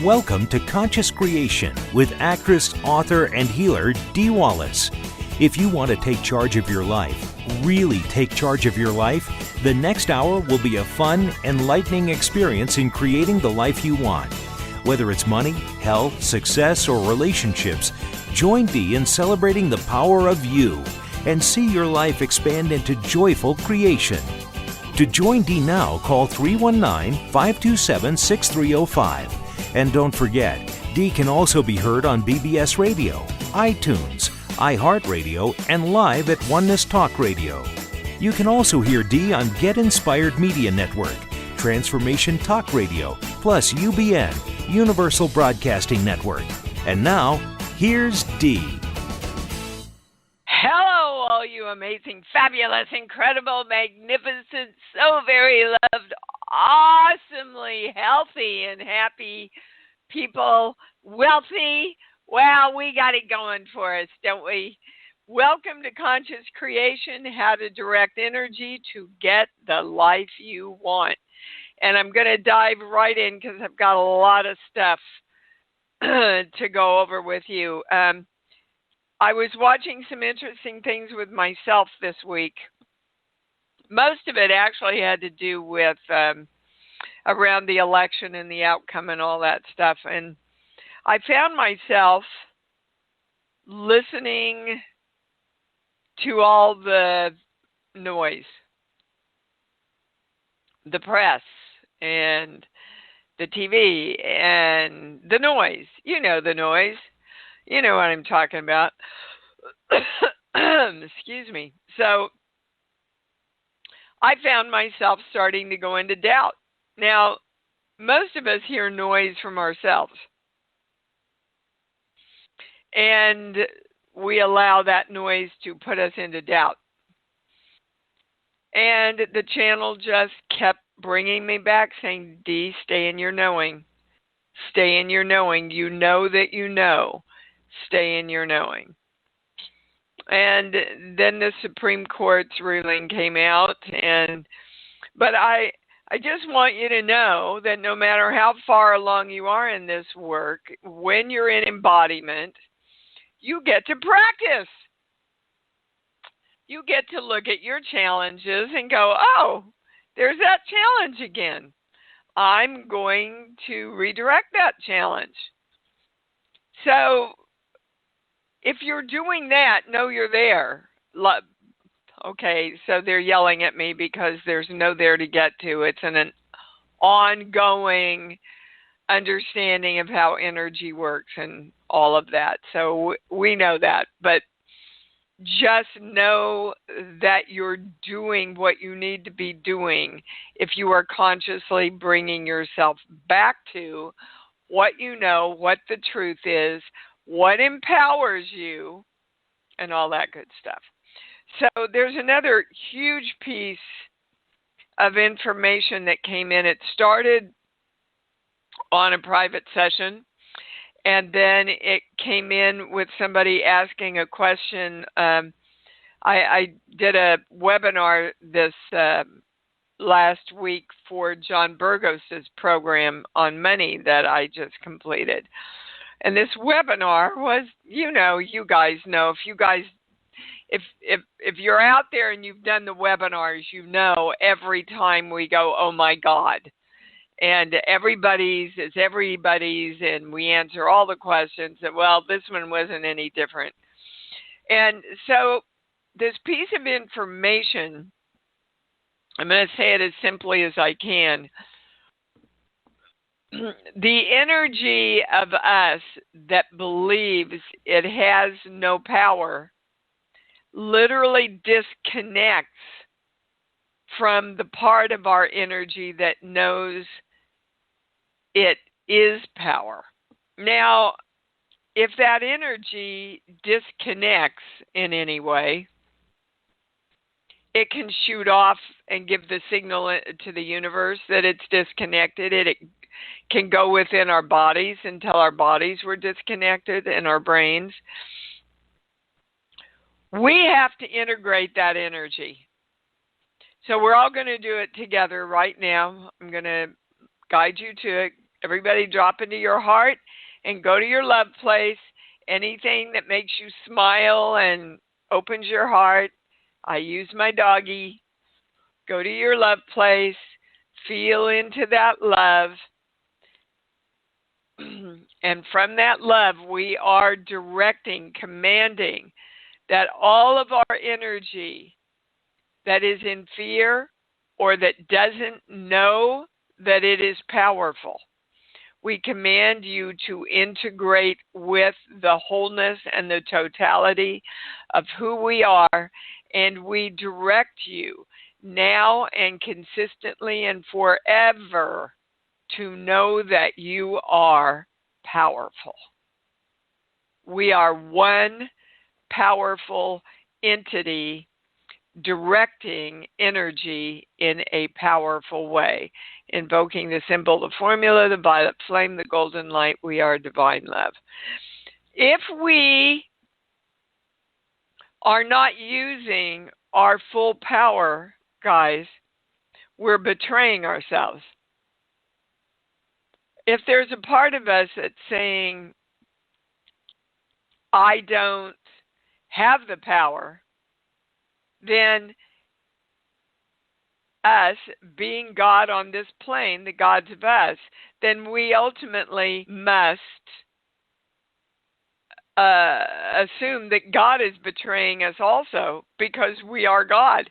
Welcome to Conscious Creation with actress, author, and healer Dee Wallace. If you want to take charge of your life, really take charge of your life, the next hour will be a fun, enlightening experience in creating the life you want. Whether it's money, health, success, or relationships, join Dee in celebrating the power of you and see your life expand into joyful creation. To join Dee now, call 319-527-6305. And don't forget, Dee can also be heard on BBS Radio, iTunes, iHeartRadio, and live at Oneness Talk Radio. You can also hear Dee on Get Inspired Media Network, Transformation Talk Radio, plus UBN, Universal Broadcasting Network. And now, here's Dee. Hello, all you amazing, fabulous, incredible, magnificent, so very loved, awesomely healthy and happy people, wealthy. Wow, we got it going for us, don't we? Welcome to Conscious Creation, how to direct energy to get the life you want. And I'm going to dive right in because I've got a lot of stuff to go over with you. I was watching some interesting things with myself this week. Most of it actually had to do with around the election and the outcome and all that stuff. And I found myself listening to all the noise, the press and the TV and the noise. You know the noise. You know what I'm talking about. Excuse me. So I found myself starting to go into doubt. Now, most of us hear noise from ourselves. And we allow that noise to put us into doubt. And the channel just kept bringing me back saying, Dee, stay in your knowing. Stay in your knowing. You know that you know. Stay in your knowing. And then the Supreme Court's ruling came out. But I just want you to know that no matter how far along you are in this work, when you're in embodiment, you get to practice. You get to look at your challenges and go, oh, there's that challenge again. I'm going to redirect that challenge. So if you're doing that, know you're there. Okay, so they're yelling at me because there's no there to get to. It's an ongoing understanding of how energy works and all of that. So we know that. But just know that you're doing what you need to be doing if you are consciously bringing yourself back to what you know, what the truth is, what empowers you, and all that good stuff. So there's another huge piece of information that came in. It started on a private session, and then it came in with somebody asking a question. I did a webinar this last week for John Burgos's program on money that I just completed. And this webinar was, you guys know, if you're out there and you've done the webinars, you know every time we go, oh my God. And everybody's, and we answer all the questions. And well, this one wasn't any different. And so this piece of information, I'm going to say it as simply as I can. The energy of us that believes it has no power literally disconnects from the part of our energy that knows it is power. Now, if that energy disconnects in any way, it can shoot off and give the signal to the universe that it's disconnected. It can go within our bodies and tell our bodies we're disconnected and our brains. We have to integrate that energy. So we're all going to do it together right now. I'm going to guide you to it Everybody drop into your heart and go to your love place. Anything that makes you smile and opens your heart. I use my doggy. Go to your love place. Feel into that love. And from that love, we are directing, commanding that all of our energy that is in fear or that doesn't know that it is powerful, we command you to integrate with the wholeness and the totality of who we are, and we direct you now and consistently and forever to know that you are powerful. We are one powerful entity directing energy in a powerful way. Invoking the symbol, the formula, the violet flame, the golden light, we are divine love. If we are not using our full power, guys, we're betraying ourselves. If there's a part of us that's saying, I don't have the power, then us being God on this plane, the gods of us, then we ultimately must assume that God is betraying us also because we are God.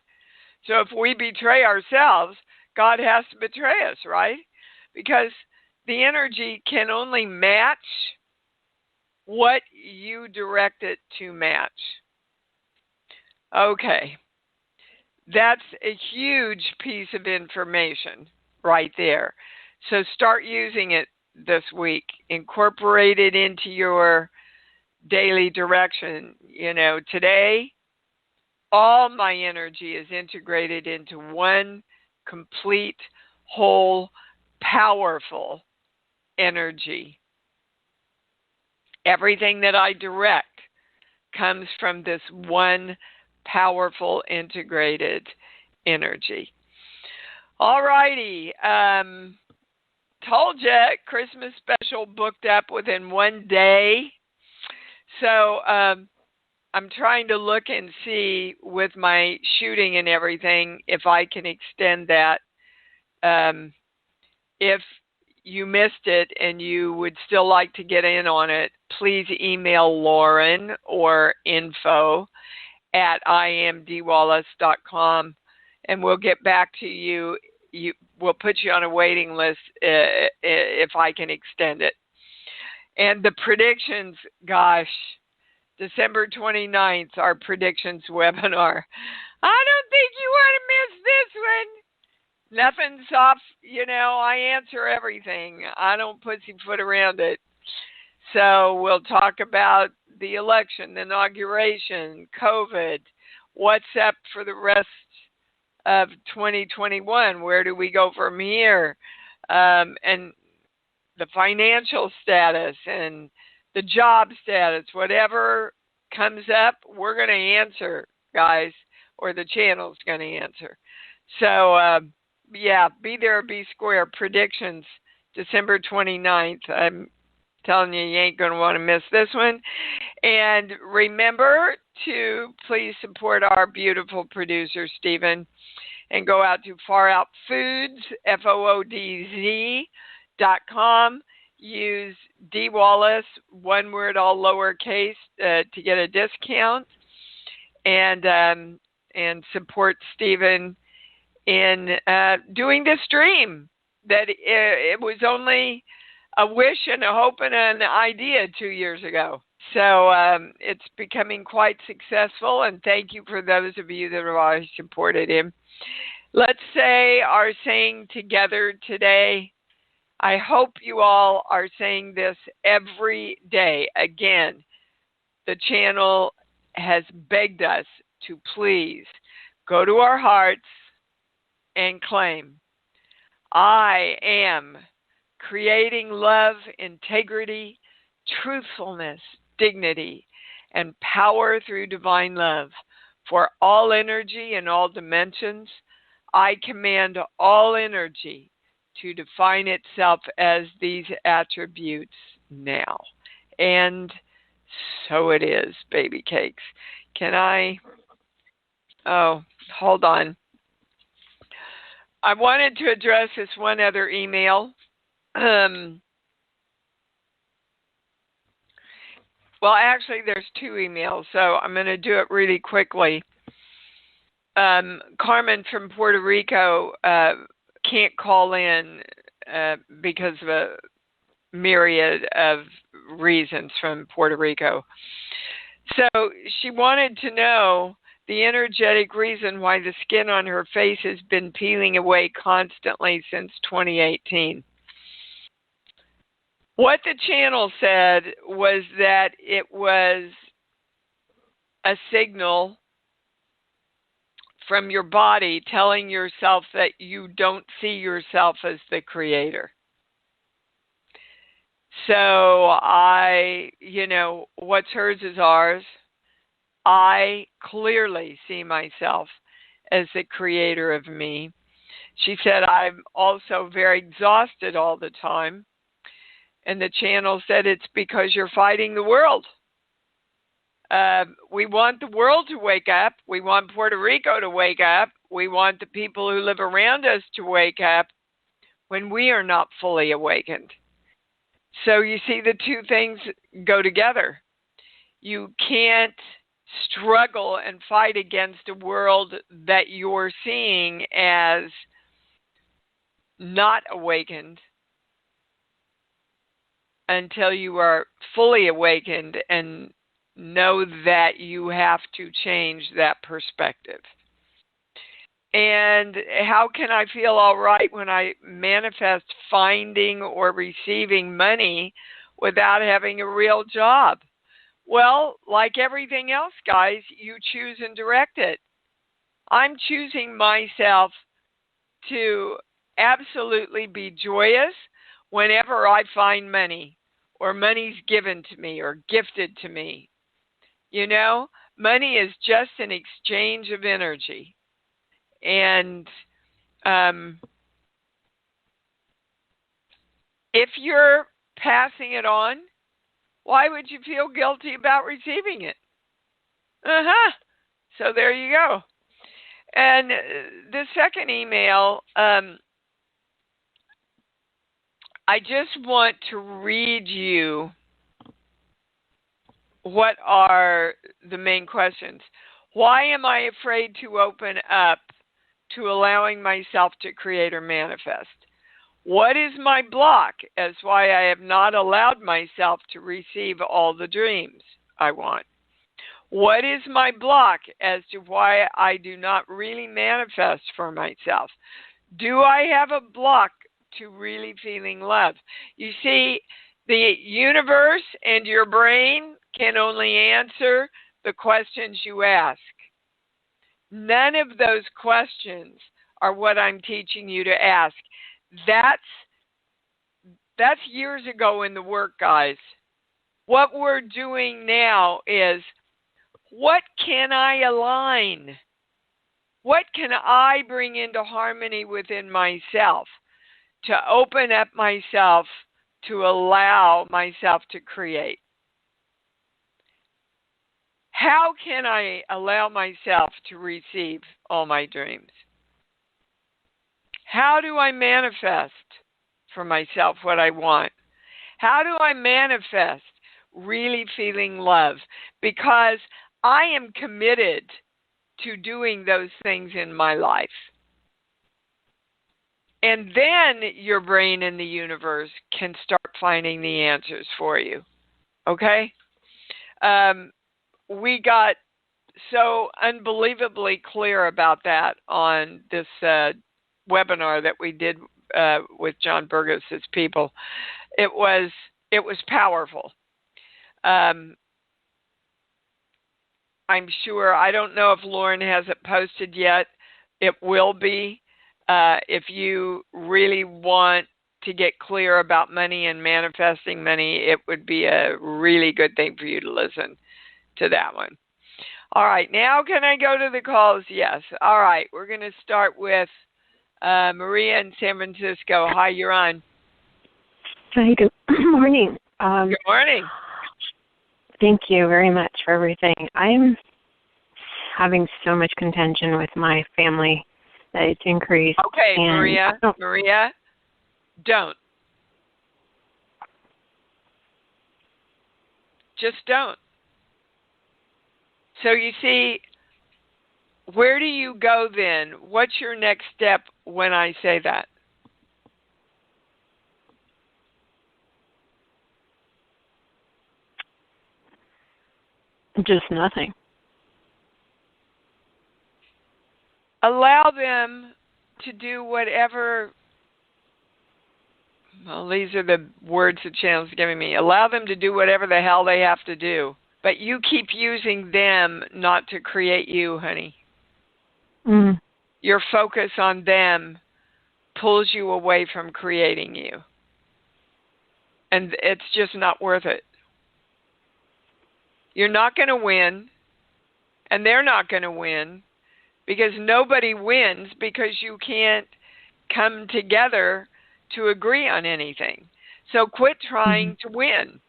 So if we betray ourselves, God has to betray us, right? Because the energy can only match what you direct it to match. Okay. That's a huge piece of information right there. So start using it this week. Incorporate it into your daily direction. You know, today, all my energy is integrated into one complete, whole, powerful energy. Everything that I direct comes from this one powerful integrated energy. All righty. Told you, Christmas special booked up within one day. So I'm trying to look and see with my shooting and everything if I can extend that. If you missed it and you would still like to get in on it, please email Lauren or info@imdwallace.com and we'll get back to you. We'll put you on a waiting list if I can extend it. And the predictions, gosh, December 29th, our predictions webinar. I don't think you want to miss this one. Nothing's off, you know, I answer everything. I don't pussyfoot around it. So we'll talk about the election, the inauguration, COVID, what's up for the rest of 2021, where do we go from here, and the financial status and the job status, whatever comes up, we're going to answer, guys, or the channel's going to answer. So, yeah, be there or be square. Predictions, December 29th. I'm telling you, you ain't going to want to miss this one. And remember to please support our beautiful producer, Stephen, and go out to FarOutFoods, FOODZ.com. Use D Wallace, one word, all lowercase, to get a discount, and support Stephen in doing this stream. That it was only a wish and a hope and an idea 2 years ago. So it's becoming quite successful, and thank you for those of you that have always supported him. Let's say our saying together today. I hope you all are saying this every day. Again, the channel has begged us to please go to our hearts and claim, I am creating love, integrity, truthfulness, dignity, and power through divine love for all energy and all dimensions. I command all energy to define itself as these attributes now. And so it is, baby cakes. Oh, hold on. I wanted to address this one other email. Well, actually, there's two emails, so I'm going to do it really quickly. Carmen from Puerto Rico can't call in because of a myriad of reasons from Puerto Rico. So she wanted to know the energetic reason why the skin on her face has been peeling away constantly since 2018. What the channel said was that it was a signal from your body telling yourself that you don't see yourself as the creator. So what's hers is ours. I clearly see myself as the creator of me. She said, I'm also very exhausted all the time. And the channel said, it's because you're fighting the world. We want the world to wake up. We want Puerto Rico to wake up. We want the people who live around us to wake up when we are not fully awakened. So you see, the two things go together. You can't struggle and fight against a world that you're seeing as not awakened until you are fully awakened and know that you have to change that perspective. And how can I feel all right when I manifest finding or receiving money without having a real job? Well, like everything else, guys, you choose and direct it. I'm choosing myself to absolutely be joyous whenever I find money or money's given to me or gifted to me. You know, money is just an exchange of energy. And if you're passing it on, why would you feel guilty about receiving it? So there you go. And the second email, I just want to read you what are the main questions. Why am I afraid to open up to allowing myself to create or manifest? What is my block as why I have not allowed myself to receive all the dreams I want? What is my block as to why I do not really manifest for myself? Do I have a block to really feeling love? You see, the universe and your brain can only answer the questions you ask. None of those questions are what I'm teaching you to ask. That's years ago in the work, guys. What we're doing now is, what can I align? What can I bring into harmony within myself to open up myself to allow myself to create? How can I allow myself to receive all my dreams? How do I manifest for myself what I want? How do I manifest really feeling love? Because I am committed to doing those things in my life. And then your brain and the universe can start finding the answers for you. Okay? We got so unbelievably clear about that on this webinar that we did with John Burgos' people. It was powerful. I'm sure, I don't know if Lauren has it posted yet. It will be. If you really want to get clear about money and manifesting money, it would be a really good thing for you to listen to that one. All right, now can I go to the calls? Yes. All right, we're going to start with Maria in San Francisco. Hi, you're on. Hi, good morning. Good morning. Thank you very much for everything. I'm having so much contention with my family that it's increased. Okay, and Maria, don't. Just don't. So you see, where do you go then? What's your next step when I say that? Just nothing. Allow them to do whatever. Well, these are the words the channel's giving me. Allow them to do whatever the hell they have to do. But you keep using them not to create you, honey. Mm. Your focus on them pulls you away from creating you. And it's just not worth it. You're not going to win, and they're not going to win, because nobody wins because you can't come together to agree on anything. So quit trying to win.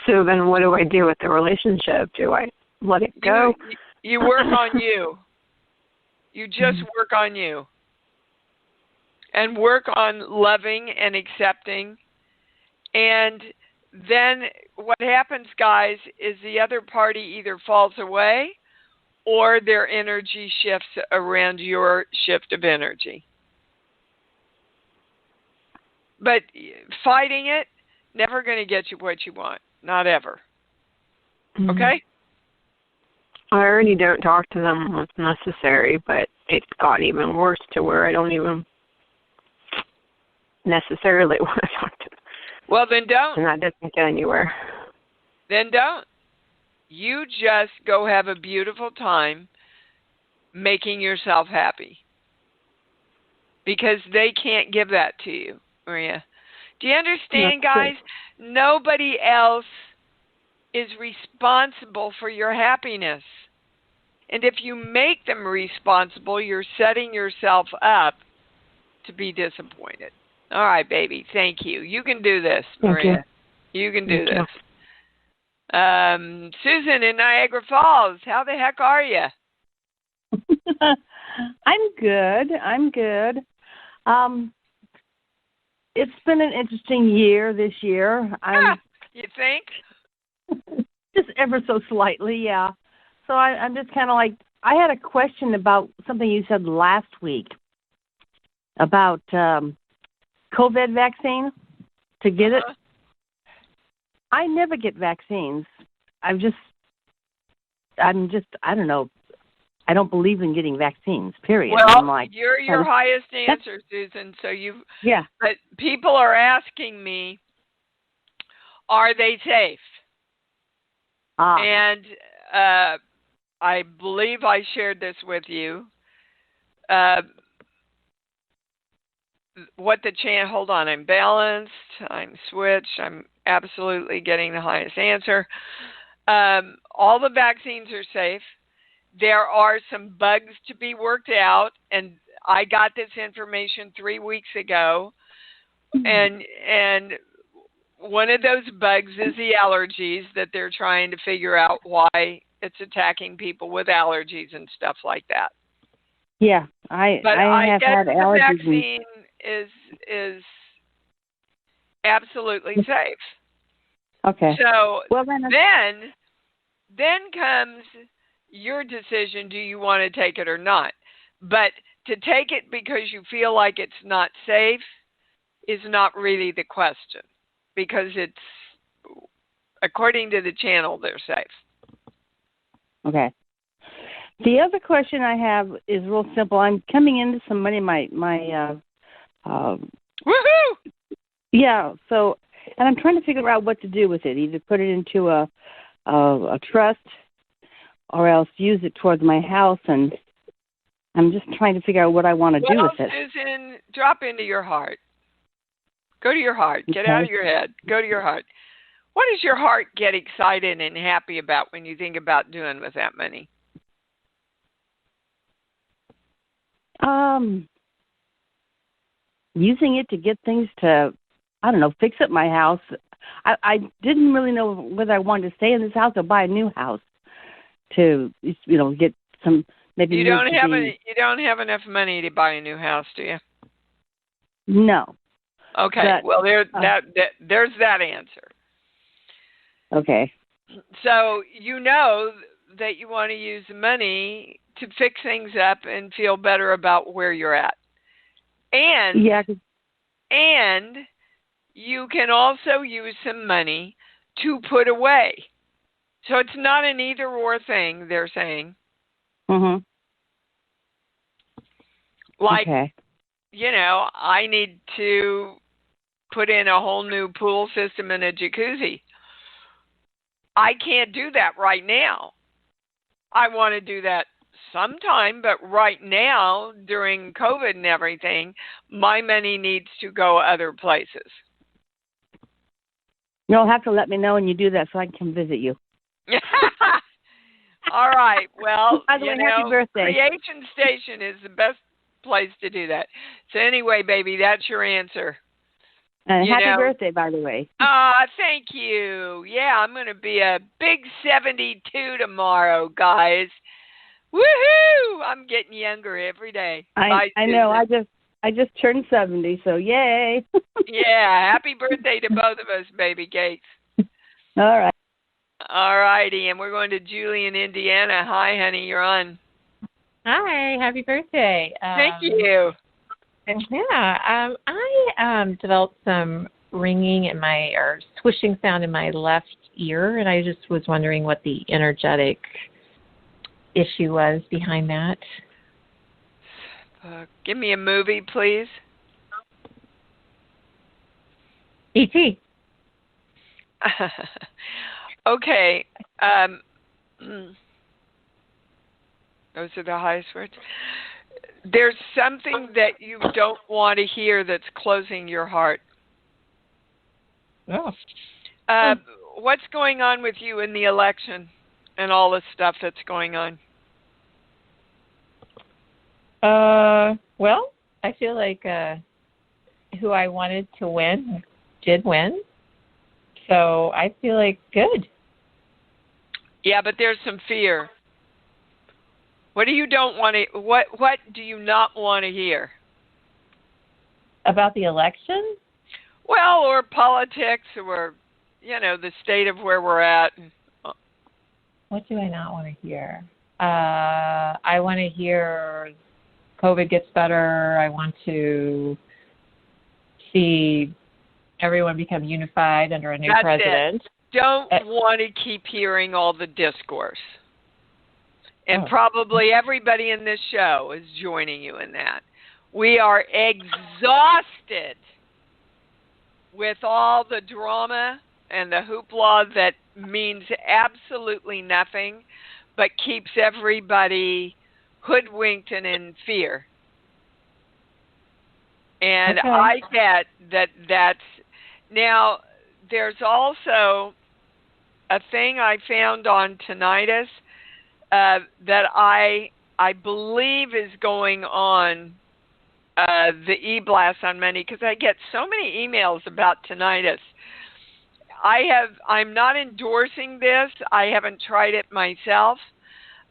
So then what do I do with the relationship? Do I let it go? You work on you. You just work on you. And work on loving and accepting. And then what happens, guys, is the other party either falls away or their energy shifts around your shift of energy. But fighting it, never going to get you what you want. Not ever. Okay? I already don't talk to them when it's necessary, but it's gotten even worse to where I don't even necessarily want to talk to them. Well, then don't. And that doesn't get anywhere. Then don't. You just go have a beautiful time making yourself happy. Because they can't give that to you, Maria. Do you understand, guys? Nobody else is responsible for your happiness. And if you make them responsible, you're setting yourself up to be disappointed. All right, baby. Thank you. You can do this, Maria. You can do this. Susan in Niagara Falls, how the heck are you? I'm good. It's been an interesting year this year. You think? Just ever so slightly, yeah. So I'm just kind of like, I had a question about something you said last week about COVID vaccine, to get it. I never get vaccines. I don't know. I don't believe in getting vaccines, period. Well, I'm like, you're your highest answer, Susan. So yeah. But people are asking me, are they safe? And I believe I shared this with you. Hold on, I'm balanced, I'm switched, I'm absolutely getting the highest answer. All the vaccines are safe. There are some bugs to be worked out, and I got this information 3 weeks ago, and one of those bugs is the allergies that they're trying to figure out why it's attacking people with allergies and stuff like that. Yeah, I have had allergies. The vaccine is absolutely safe. Okay. So well, then comes your decision, do you want to take it or not? But to take it because you feel like it's not safe is not really the question, because it's, according to the channel, they're safe. Okay. The other question I have is real simple. I'm coming into some money. Woohoo! Yeah. So, and I'm trying to figure out what to do with it. Either put it into a trust, or else use it towards my house. And I'm just trying to figure out what I want to do with it. Susan, drop into your heart. Go to your heart. Get out of your head. Go to your heart. What does your heart get excited and happy about when you think about doing with that money? Using it to get things to, I don't know, fix up my house. I didn't really know whether I wanted to stay in this house or buy a new house to, get some maybe. You don't have enough money to buy a new house, do you? No. Okay. But, well, there's that answer. Okay. So you know that you want to use the money to fix things up and feel better about where you're at. And you can also use some money to put away. So it's not an either or thing, they're saying. Mhm. Like, okay. I need to put in a whole new pool system and a jacuzzi. I can't do that right now. I want to do that sometime, but right now, during COVID and everything, my money needs to go other places. You'll have to let me know when you do that so I can come visit you. All right. Well, by the way, happy birthday. Creation Station is the best place to do that. So anyway, baby, that's your answer. Happy birthday, by the way. Thank you. Yeah, I'm going to be a big 72 tomorrow, guys. Woohoo! I'm getting younger every day. I know. I just turned 70, so yay. Yeah, happy birthday to both of us, baby cakes. All right. All righty, and we're going to Julie in Indiana. Hi, honey, you're on. Hi, happy birthday. Thank you. Yeah, I developed some ringing or swishing sound in my left ear, and I just was wondering what the energetic issue was behind that. Give me a movie, please. E.T. Okay. Those are the highest words. There's something that you don't want to hear that's closing your heart. Oh. What's going on with you in the election and all the stuff that's going on? Well, I feel like who I wanted to win did win. So I feel like good. Yeah, but there's some fear. What do you don't want to? What do you not want to hear? About the election? Well, or politics, or the state of where we're at. What do I not want to hear? I want to hear COVID gets better. I want to see everyone become unified under a new president. Don't want to keep hearing all the discourse. And probably everybody in this show is joining you in that. We are exhausted with all the drama and the hoopla that means absolutely nothing but keeps everybody hoodwinked and in fear. And okay. I get that's... Now, there's also a thing I found on tinnitus that I believe is going on the e-blast on Monday, because I get so many emails about tinnitus. I'm not endorsing this. I haven't tried it myself,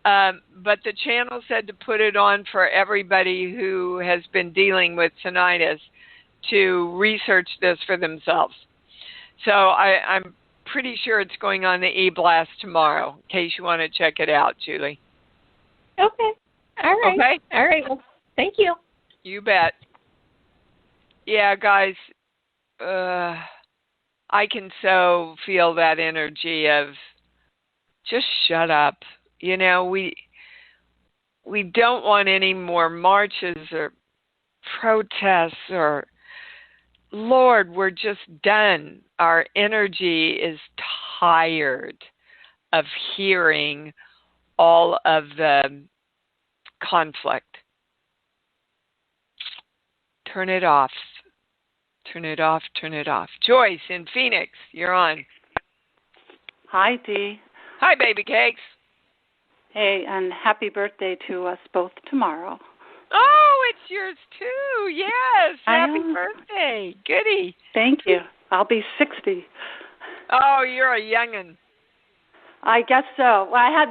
but the channel said to put it on for everybody who has been dealing with tinnitus to research this for themselves. So I'm pretty sure it's going on the e-blast tomorrow, in case you want to check it out, Julie. Okay. All right. Okay. All right. Well, thank you. You bet. Yeah, guys, I can so feel that energy of just shut up. We don't want any more marches or protests or, Lord, we're just done. Our energy is tired of hearing all of the conflict. Turn it off. Turn it off. Turn it off. Joyce in Phoenix, you're on. Hi, Dee. Hi, baby cakes. Hey, and happy birthday to us both tomorrow. Oh, it's yours too. Yes. I Happy know. birthday. Goody. Thank you. I'll be 60. Oh, you're a young'un. I guess so. Well, I had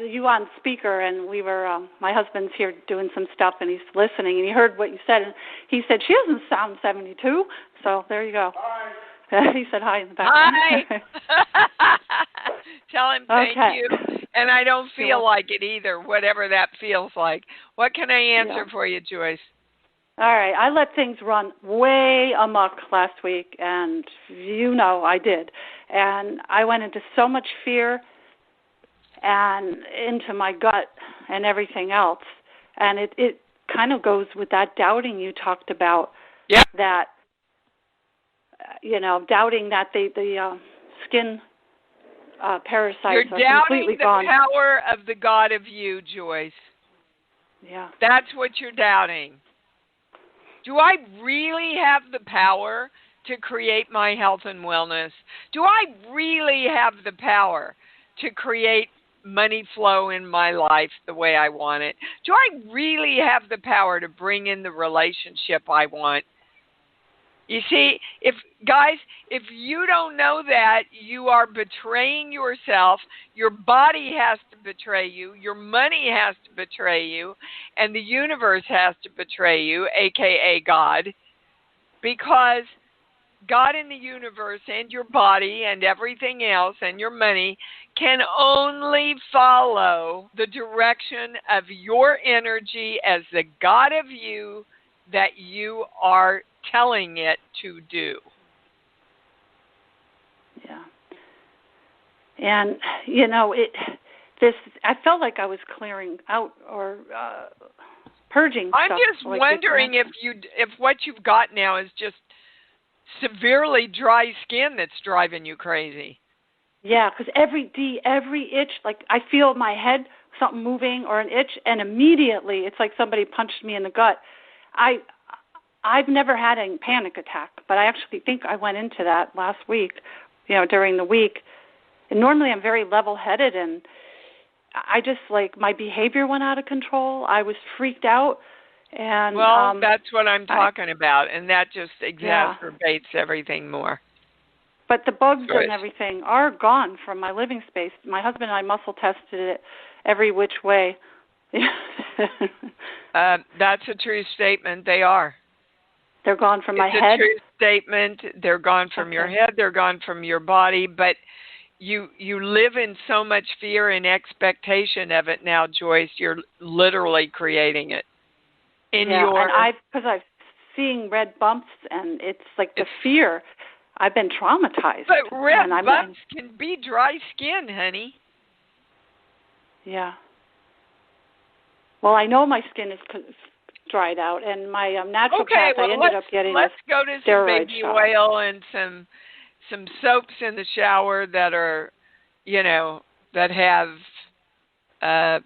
you on speaker, and we were. My husband's here doing some stuff, and he's listening, and he heard what you said, and he said she doesn't sound 72. So there you go. Hi. He said hi in the back. Hi. Tell him thank Okay. you. And I don't feel like it either, whatever that feels like. What can I answer for you, Joyce? All right. I let things run way amok last week, and I did. And I went into so much fear and into my gut and everything else. And it kind of goes with that doubting you talked about. Yeah. That, doubting that the skin parasites You're are completely doubting the gone. power of the God of you, Joyce. Yeah. That's what you're doubting. Do I really have the power to create my health and wellness? Do I really have the power to create money flow in my life the way I want it? Do I really have the power to bring in the relationship I want? You see, if you don't know that, you are betraying yourself. Your body has to betray you. Your money has to betray you. And the universe has to betray you, a.k.a. God. Because God in the universe and your body and everything else and your money can only follow the direction of your energy as the God of you that you are telling it to do. Yeah. And, I felt like I was clearing out or purging I'm stuff. just wondering if what you've got now is just severely dry skin that's driving you crazy. Yeah, because every itch, like I feel my head, something moving or an itch, and immediately it's like somebody punched me in the gut. I've never had a panic attack, but I actually think I went into that last week, during the week. And normally I'm very level-headed, and I just, my behavior went out of control. I was freaked out. And that's what I'm talking about, and that just exacerbates everything more. But the bugs and everything are gone from my living space. My husband and I muscle tested it every which way. That's a true statement. They are. They're gone from my head? It's a true statement. They're gone from your head. They're gone from your body. But you live in so much fear and expectation of it now, Joyce. You're literally creating it. And because I've seen red bumps, and it's like the fear. I've been traumatized. But red bumps can be dry skin, honey. Yeah. Well, I know my skin is dried out, and my naturopath, I ended up getting let's go to some baby shot. oil and some soaps in the shower that are, that have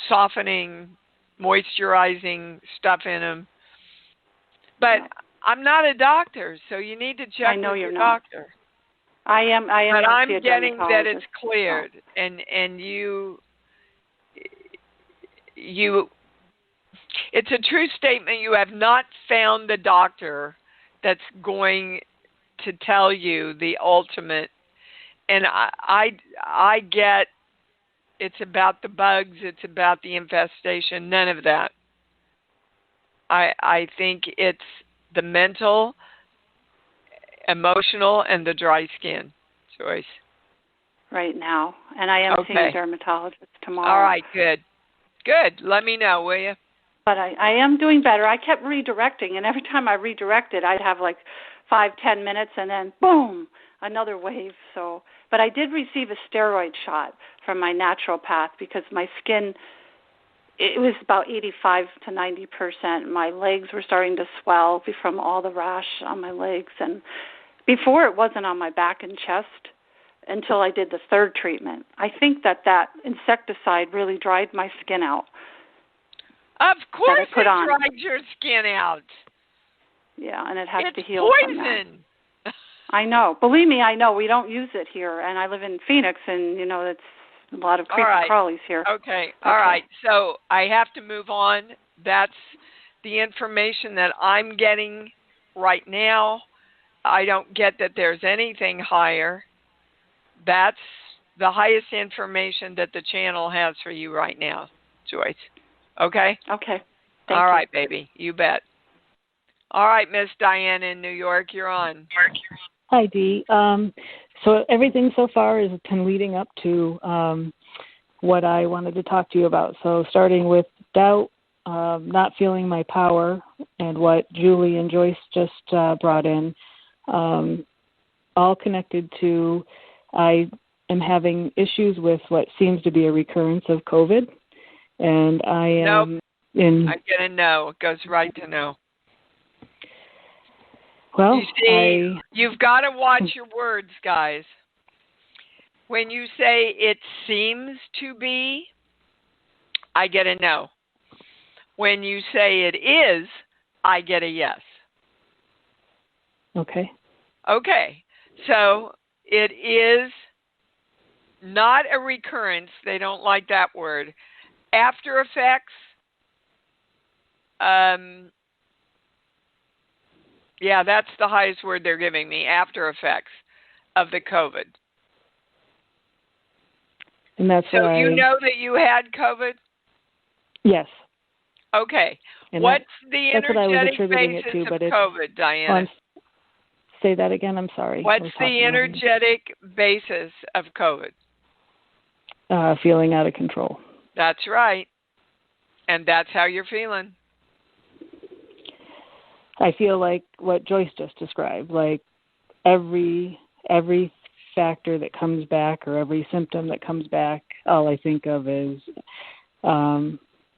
softening, moisturizing stuff in them. But I'm not a doctor, so you need to check with your doctor. I am. But I'm getting that it's cleared, and you. It's a true statement. You have not found the doctor that's going to tell you the ultimate. And I get it's about the bugs. It's about the infestation. None of that. I think it's the mental, emotional, and the dry skin, Joyce. Right now. And I am seeing a dermatologist tomorrow. All right, good. Good. Let me know, will you? But I am doing better. I kept redirecting, and every time I redirected, I'd have 5-10 minutes, and then boom, another wave. But I did receive a steroid shot from my naturopath because my skin, it was about 85 to 90%. My legs were starting to swell from all the rash on my legs, and before it wasn't on my back and chest until I did the third treatment. I think that insecticide really dried my skin out. Of course it dried your skin out. Yeah, and it has to heal from that. It's poison. I know. Believe me, I know. We don't use it here, and I live in Phoenix, and, it's a lot of creepy crawlies here. Okay. All right. So I have to move on. That's the information that I'm getting right now. I don't get that there's anything higher. That's the highest information that the channel has for you right now, Joyce. Okay? Okay. All right, baby. You bet. All right, Miss Diane in New York, you're on. Hi, Dee. So everything so far is kind of leading up to what I wanted to talk to you about. So starting with doubt, not feeling my power, and what Julie and Joyce just brought in, all connected to I am having issues with what seems to be a recurrence of COVID, and I am in. I'm going to know. It goes right to no. Well, you see, you've got to watch your words, guys. When you say it seems to be, I get a no. When you say it is, I get a yes. Okay. Okay. So it is not a recurrence. They don't like that word. After effects, yeah, that's the highest word they're giving me, after effects of the COVID. And that's so you know that you had COVID? Yes. Okay. And What's the that's what I was energetic attributing basis it to, but of COVID, Diana? Say that again. I'm sorry. What's the energetic basis of COVID? Feeling out of control. That's right. And that's how you're feeling. I feel like what Joyce just described, like every factor that comes back or every symptom that comes back, all I think of is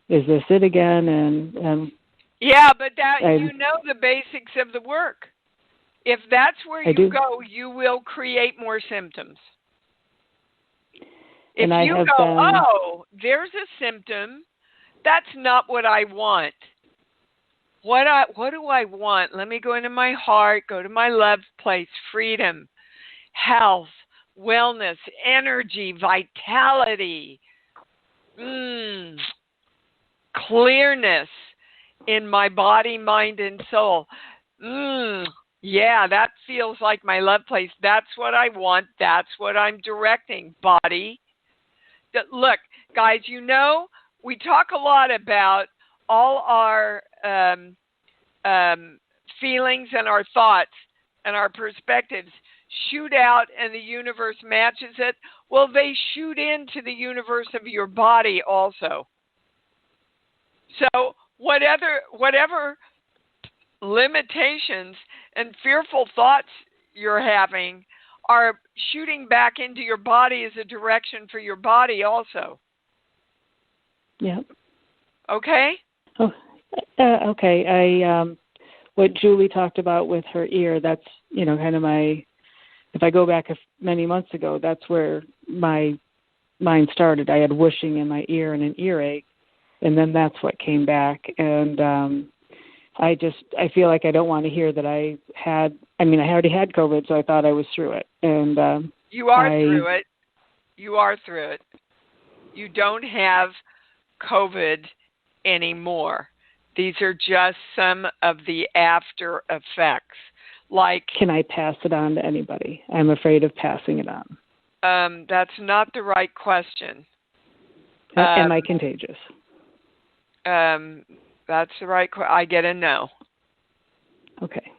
this it again? And yeah, but you know the basics of the work. If that's where you go, you will create more symptoms. If you go, oh, there's a symptom, that's not what I want. What do I want? Let me go into my heart, go to my love place, freedom, health, wellness, energy, vitality, clearness in my body, mind, and soul. Yeah, that feels like my love place. That's what I want. That's what I'm directing. Body. Look, guys, you know, we talk a lot about all our feelings and our thoughts and our perspectives shoot out and the universe matches it. Well, they shoot into the universe of your body also. So whatever limitations and fearful thoughts you're having are shooting back into your body as a direction for your body also. Yeah. Okay? Oh, okay. What Julie talked about with her ear, that's, kind of if I go back many months ago, that's where mine started. I had whooshing in my ear and an earache, and then that's what came back. And I feel like I don't want to hear that I already had COVID, so I thought I was through it. And you are through it. You are through it. You don't have COVID anymore. These are just some of the after effects. Like, can I pass it on to anybody? I'm afraid of passing it on. That's not the right question. Am I contagious? That's the right question. I get a no. Okay.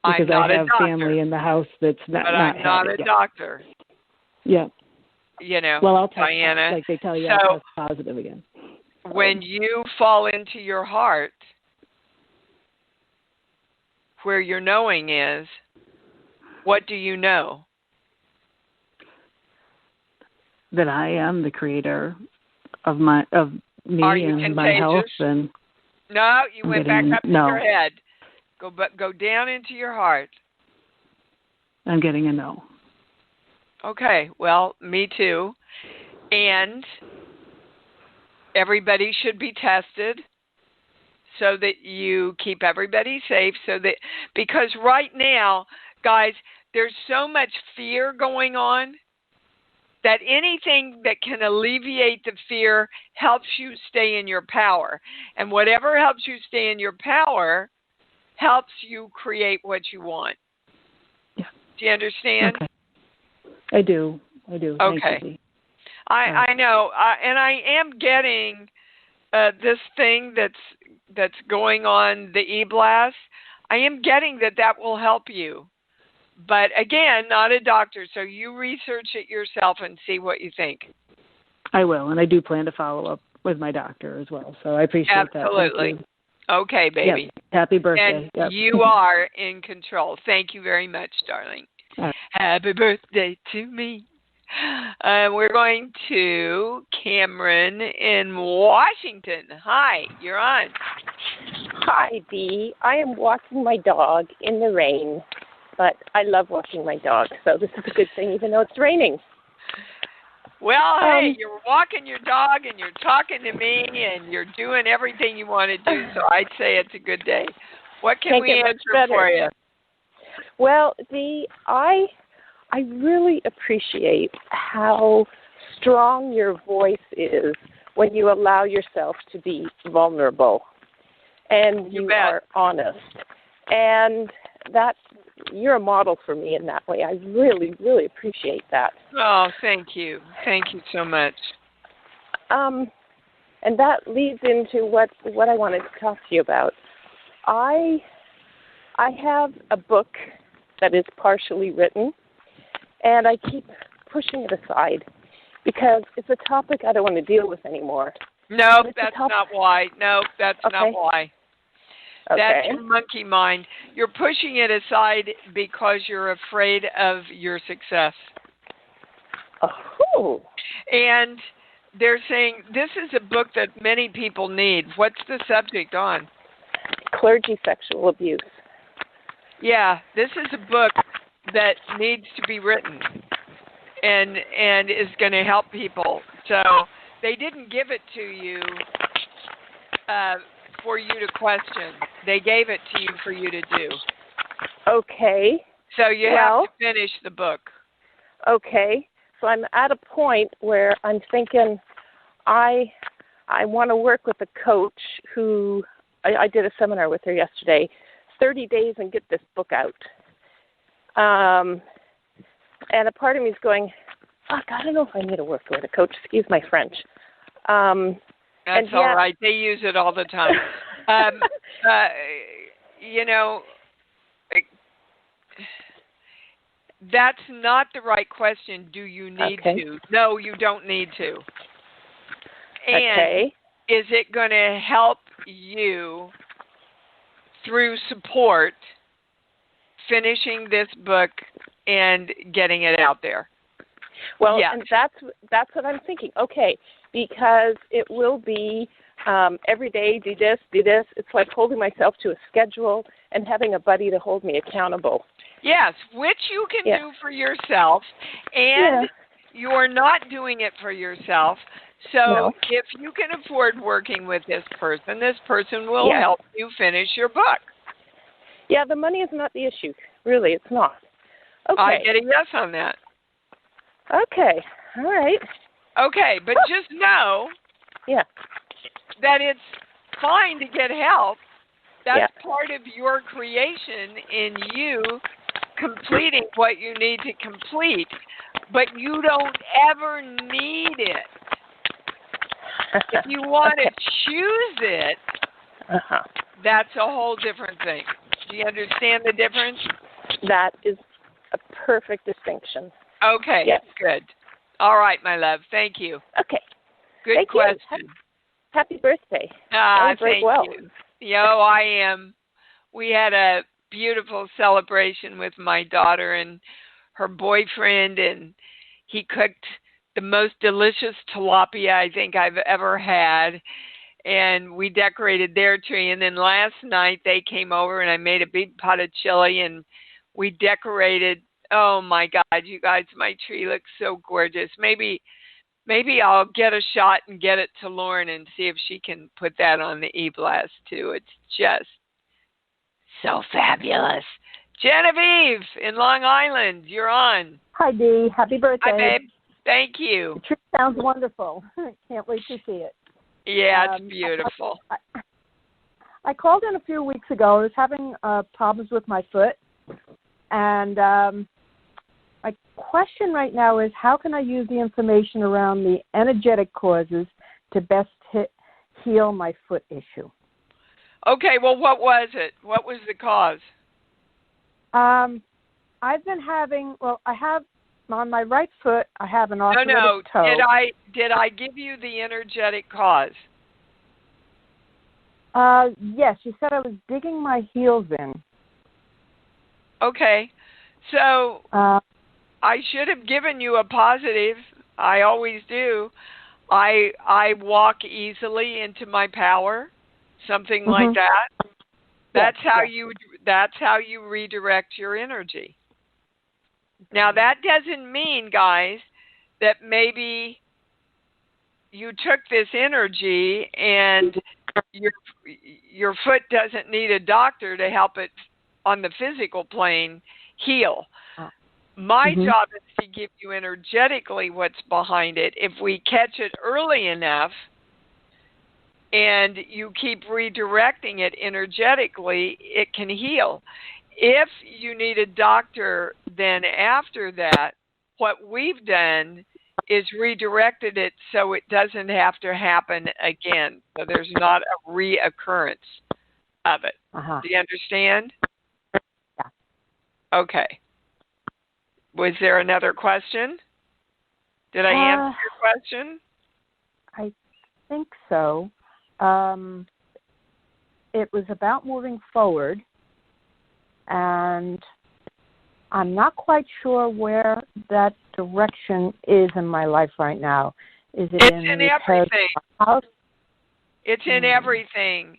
Because I have family in the house that's not. But I'm not a doctor. Yeah. Well, I'll test Diana. Like they tell you, I'll test positive again. When you fall into your heart, where your knowing is, what do you know? That I am the creator of me and my health. And no, you went back up to your head. Go down into your heart. I'm getting a no. Okay, well, me too. And everybody should be tested so that you keep everybody safe, because right now, guys, there's so much fear going on that anything that can alleviate the fear helps you stay in your power. And whatever helps you stay in your power helps you create what you want. Yeah. Do you understand? Okay. I do. Okay. Thank you. I know. And I am getting this thing that's going on, the e-blast. I am getting that will help you. But again, not a doctor, so you research it yourself and see what you think. I will, and I do plan to follow up with my doctor as well. So I appreciate that. Absolutely. Okay, baby. Yep. Happy birthday. And you are in control. Thank you very much, darling. Right. Happy birthday to me. We're going to Cameron in Washington. Hi, you're on. Hi, Dee. I am walking my dog in the rain, but I love walking my dog, so this is a good thing, even though it's raining. Well, hey, you're walking your dog and you're talking to me and you're doing everything you want to do, so I'd say it's a good day. What can we answer for you? Well, Dee, I really appreciate how strong your voice is when you allow yourself to be vulnerable and you are honest. And you're a model for me in that way. I really, really appreciate that. Oh, thank you. Thank you so much. And that leads into what I wanted to talk to you about. I have a book that is partially written, and I keep pushing it aside because it's a topic I don't want to deal with anymore. No, that's not why. No, that's not why. Okay. That's your monkey mind. You're pushing it aside because you're afraid of your success. Oh. And they're saying this is a book that many people need. What's the subject on? Clergy sexual abuse. Yeah, this is a book that needs to be written and is going to help people. So they didn't give it to you for you to question. They gave it to you for you to do. Okay. So you have to finish the book. Okay. So I'm at a point where I'm thinking I want to work with a coach who I did a seminar with her yesterday, 30 days and get this book out. And a part of me is going, fuck, I don't know if I need to work with a coach. Excuse my French. That's all right. They use it all the time. That's not the right question. Do you need to? No, you don't need to. And is it going to help you through support finishing this book and getting it out there? Well, and that's what I'm thinking. Okay, because it will be every day, do this. It's like holding myself to a schedule and having a buddy to hold me accountable. Yes, which you can do for yourself, and you're not doing it for yourself. So if you can afford working with this person will help you finish your book. Yeah, the money is not the issue. Really, it's not. Okay. I get a yes on that. Okay. All right. Okay, but just know that it's fine to get help. That's part of your creation in you completing what you need to complete, but you don't ever need it. If you want to choose it, that's a whole different thing. Do you understand the difference? That is a perfect distinction. Okay, good. All right, my love. Thank you. Okay. Good question. Happy birthday. Thank you. Yo, I am. We had a beautiful celebration with my daughter and her boyfriend, and he cooked the most delicious tilapia I think I've ever had. And we decorated their tree. And then last night they came over and I made a big pot of chili and we decorated. Oh my God, you guys, my tree looks so gorgeous. Maybe I'll get a shot and get it to Lauren and see if she can put that on the e-blast too. It's just so fabulous. Genevieve in Long Island, you're on. Hi, Dee. Happy birthday. Hi, babe. Thank you. The tree sounds wonderful. Can't wait to see it. Yeah, it's beautiful. I called in a few weeks ago. I was having problems with my foot. And my question right now is, how can I use the information around the energetic causes to best heal my foot issue? Okay, well, what was it? What was the cause? I've been having, I have on my right foot, I have an arthritic toe. Did I give you the energetic cause? Yes, you said I was digging my heels in. Okay, so I should have given you a positive. I always do. I walk easily into my power, something like that. That's how you redirect your energy. Now that doesn't mean, guys, that maybe you took this energy and your foot doesn't need a doctor to help it on the physical plane heal. My job is to give you energetically what's behind it. If we catch it early enough and you keep redirecting it energetically, it can heal. If you need a doctor, then after that, what we've done is redirected it so it doesn't have to happen again. So there's not a reoccurrence of it. Do you understand? Yeah. Okay. Was there another question? Did I answer your question? I think so. It was about moving forward, and I'm not quite sure where that direction is in my life right now. It's in everything. House? It's in everything.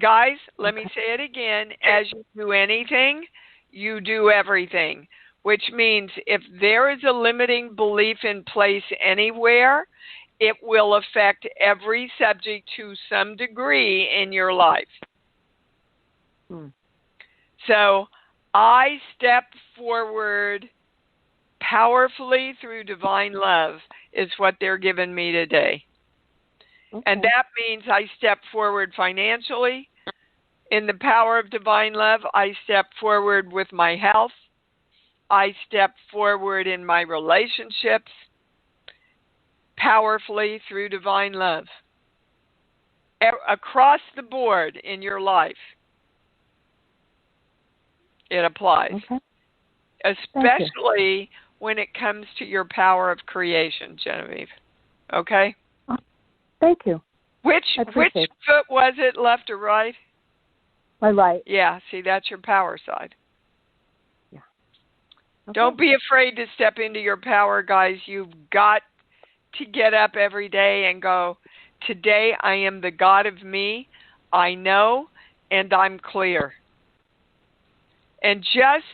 Guys, let me say it again. As you do anything, you do everything, which means if there is a limiting belief in place anywhere, it will affect every subject to some degree in your life. So I step forward powerfully through divine love is what they're giving me today. And that means I step forward financially. In the power of divine love, I step forward with my health. I step forward in my relationships powerfully through divine love. Across the board in your life, it applies. Especially when it comes to your power of creation, Genevieve. Okay? Thank you. Which foot was it, left or right? My right. Yeah, see, that's your power side. Yeah. Don't be afraid to step into your power, guys. You've got to get up every day and go, today I am the God of me. I know, and I'm clear. And just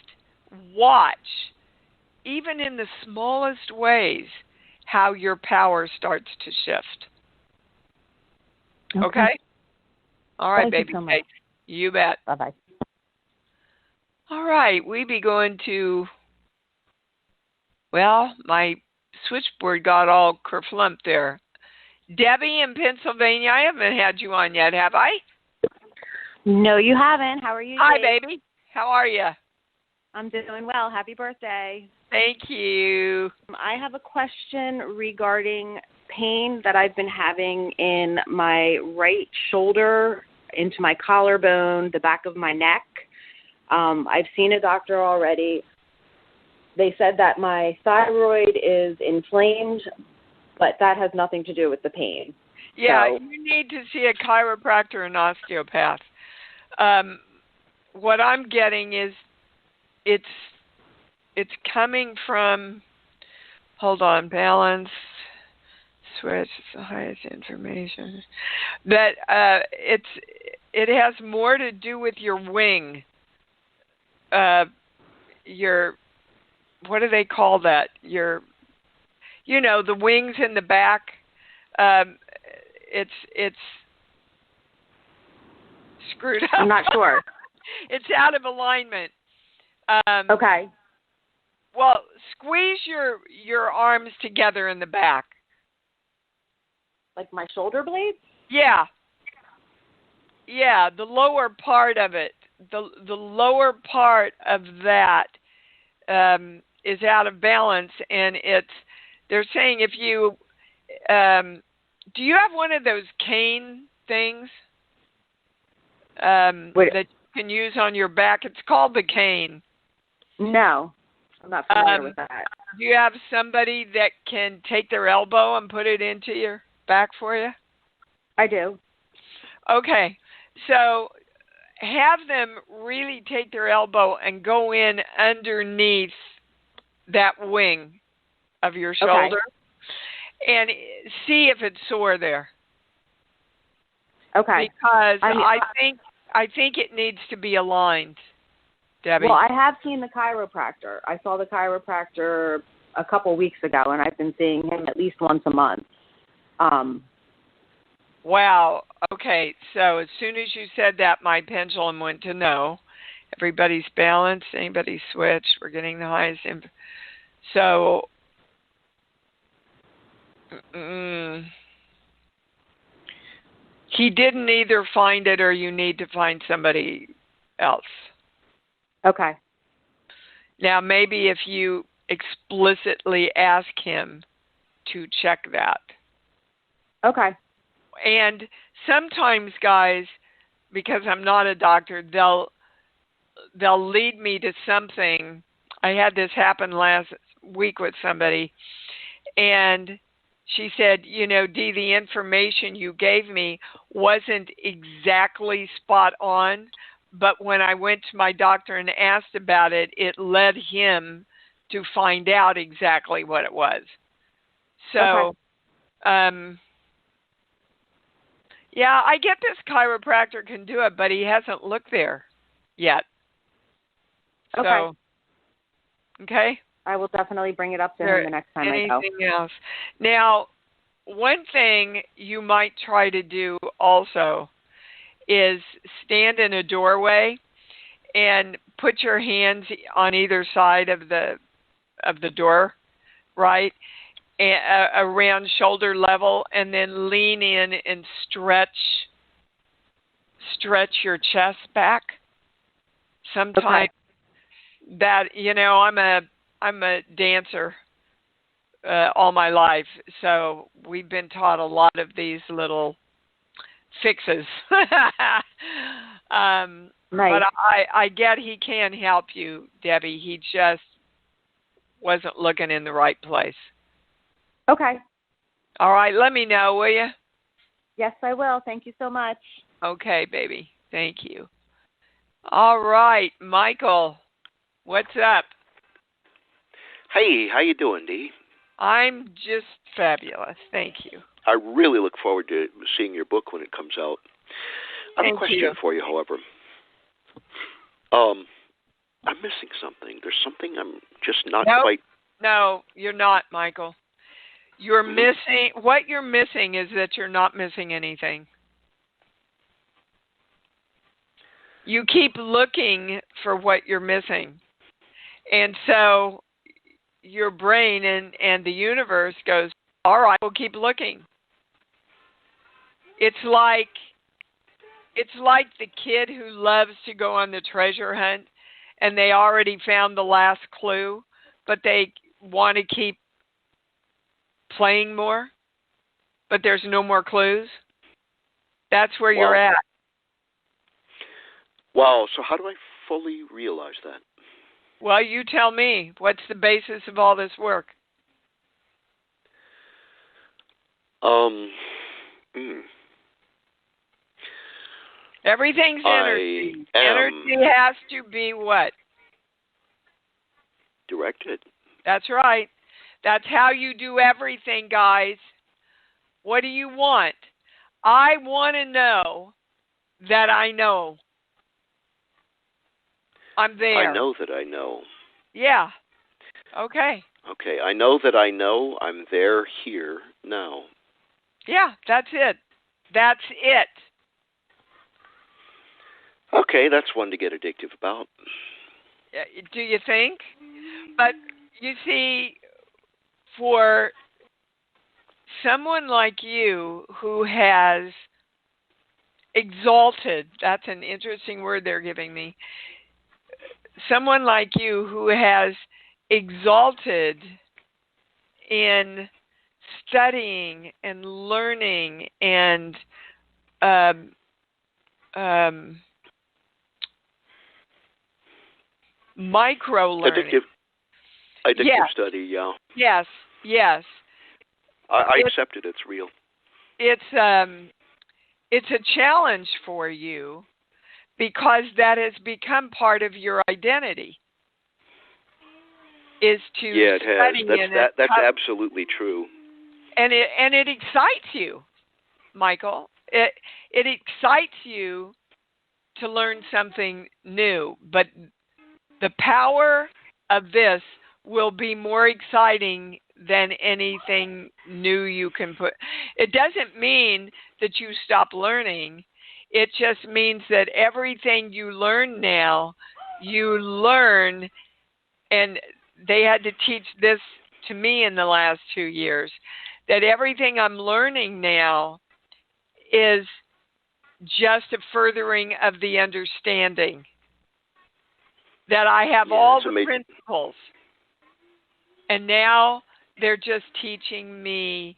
watch, even in the smallest ways, how your power starts to shift. Okay? All right, Thank baby. You so much. You bet. Bye-bye. All right, we be going to, well, my switchboard got all kerflumped there. Debbie in Pennsylvania, I haven't had you on yet, have I? No, you haven't. How are you? Hi, baby. How are you? I'm doing well. Happy birthday. Thank you. I have a question regarding pain that I've been having in my right shoulder, into my collarbone, the back of my neck. I've seen a doctor already. They said that my thyroid is inflamed, but that has nothing to do with the pain. Yeah, So, you need to see a chiropractor and osteopath. What I'm getting is it's coming from, hold on, balance, switch, the highest information. That it has more to do with your wing. Your, what do they call that? Your, the wings in the back. It's screwed up. I'm not sure. It's out of alignment. Okay. Well, squeeze your arms together in the back. Like my shoulder blades? Yeah. Yeah, the lower part of it. The lower part of that is out of balance, and they're saying if you do you have one of those cane things that you can use on your back? It's called the cane. No, I'm not familiar with that. Do you have somebody that can take their elbow and put it into your back for you? I do. Okay, so have them really take their elbow and go in underneath that wing of your shoulder and see if it's sore there. Okay. Because I think it needs to be aligned, Debbie. Well, I have seen the chiropractor. I saw the chiropractor a couple weeks ago, and I've been seeing him at least once a month. Wow. Okay. So as soon as you said that, my pendulum went to no. Everybody's balanced. Anybody switched? We're getting the highest. So, he didn't either find it or you need to find somebody else. Okay. Now, maybe if you explicitly ask him to check that. Okay. And sometimes, guys, because I'm not a doctor, they'll lead me to something. I had this happen last week with somebody, and she said, Dee, the information you gave me wasn't exactly spot on, but when I went to my doctor and asked about it, it led him to find out exactly what it was. So, yeah, I get this chiropractor can do it, but he hasn't looked there yet. So, okay. I will definitely bring it up to him the next time I go. Anything else? Now, one thing you might try to do also is stand in a doorway and put your hands on either side of the door, right? Around shoulder level, and then lean in and stretch your chest back. Sometimes that I'm a dancer all my life, so we've been taught a lot of these little fixes. Nice. But I get he can help you, Debbie. He just wasn't looking in the right place. Okay. All right, let me know, will you? Yes, I will. Thank you so much. Okay, baby. Thank you. All right, Michael, what's up? Hey, how you doing, Dee? I'm just fabulous. Thank you. I really look forward to seeing your book when it comes out. I have a question for you, however. I'm missing something. There's something I'm just not quite... No, you're not, Michael. You're missing... What you're missing is that you're not missing anything. You keep looking for what you're missing. And so your brain and the universe goes, all right, we'll keep looking. It's like the kid who loves to go on the treasure hunt and they already found the last clue, but they want to keep playing more, but there's no more clues. That's where you're at. Wow, so how do I fully realize that? Well, you tell me. What's the basis of all this work? Everything's energy. Energy has to be what? Directed. That's right. That's how you do everything, guys. What do you want? I want to know that I know. I'm there. I know that I know. Yeah. Okay. Okay, I know that I know I'm there, here, now. Yeah, that's it. That's it. Okay, that's one to get addictive about. Do you think? But you see, for someone like you who has exalted, that's an interesting word they're giving me, someone like you who has exalted in studying and learning and micro-learning. Addictive study, yeah. Yes, yes. I accept it. It's real. It's a challenge for you because that has become part of your identity. Is to it study has. That's absolutely true. And it excites you, Michael. It excites you to learn something new, but the power of this will be more exciting than anything new you can put. It doesn't mean that you stop learning. It just means that everything you learn now, you learn, and they had to teach this to me in the last 2 years, that everything I'm learning now is just a furthering of the understanding that I have all the principles. And now they're just teaching me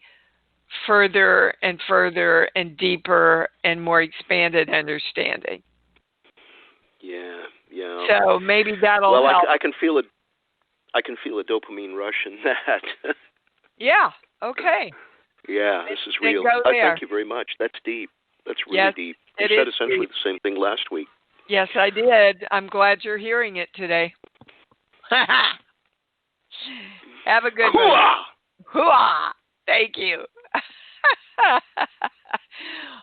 further and further and deeper and more expanded understanding. Yeah. So maybe that'll help. I can feel it. I can feel a dopamine rush in that. Yeah. Okay. Yeah, this is real. Thank you very much. That's deep. That's really deep. You said essentially the same thing last week. Yes, I did. I'm glad you're hearing it today. Have a good one. Hoo-ah! Thank you.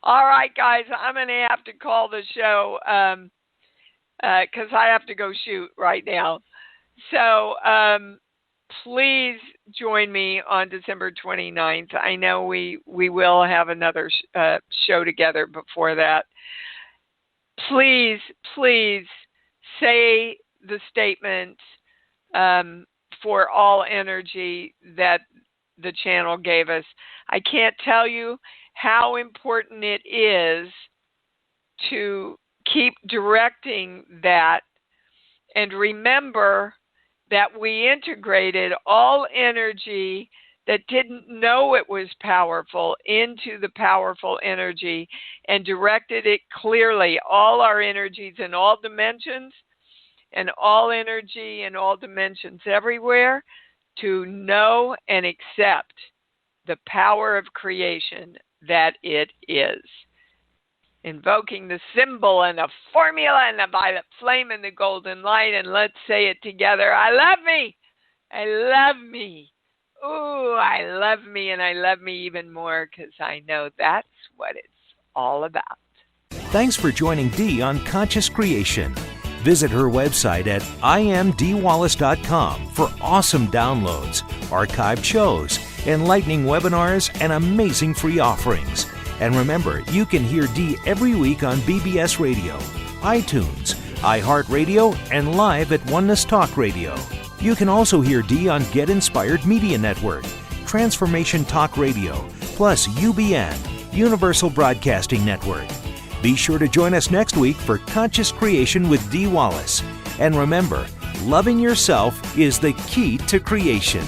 All right, guys, I'm going to have to call the show because I have to go shoot right now. So please join me on December 29th. I know we will have another show together before that. Please say the statement for all energy that the channel gave us. I can't tell you how important it is to keep directing that and remember that we integrated all energy that didn't know it was powerful into the powerful energy and directed it clearly, all our energies in all dimensions and all energy in all dimensions everywhere, to know and accept the power of creation that it is. Invoking the symbol and the formula and the violet flame and the golden light, and let's say it together. I love me. I love me. Ooh, I love me, and I love me even more because I know that's what it's all about. Thanks for joining Dee on Conscious Creation. Visit her website at imdwallace.com for awesome downloads, archived shows, enlightening webinars, and amazing free offerings. And remember, you can hear Dee every week on BBS Radio, iTunes, iHeartRadio, and live at Oneness Talk Radio. You can also hear Dee on Get Inspired Media Network, Transformation Talk Radio, plus UBN, Universal Broadcasting Network. Be sure to join us next week for Conscious Creation with Dee Wallace. And remember, loving yourself is the key to creation.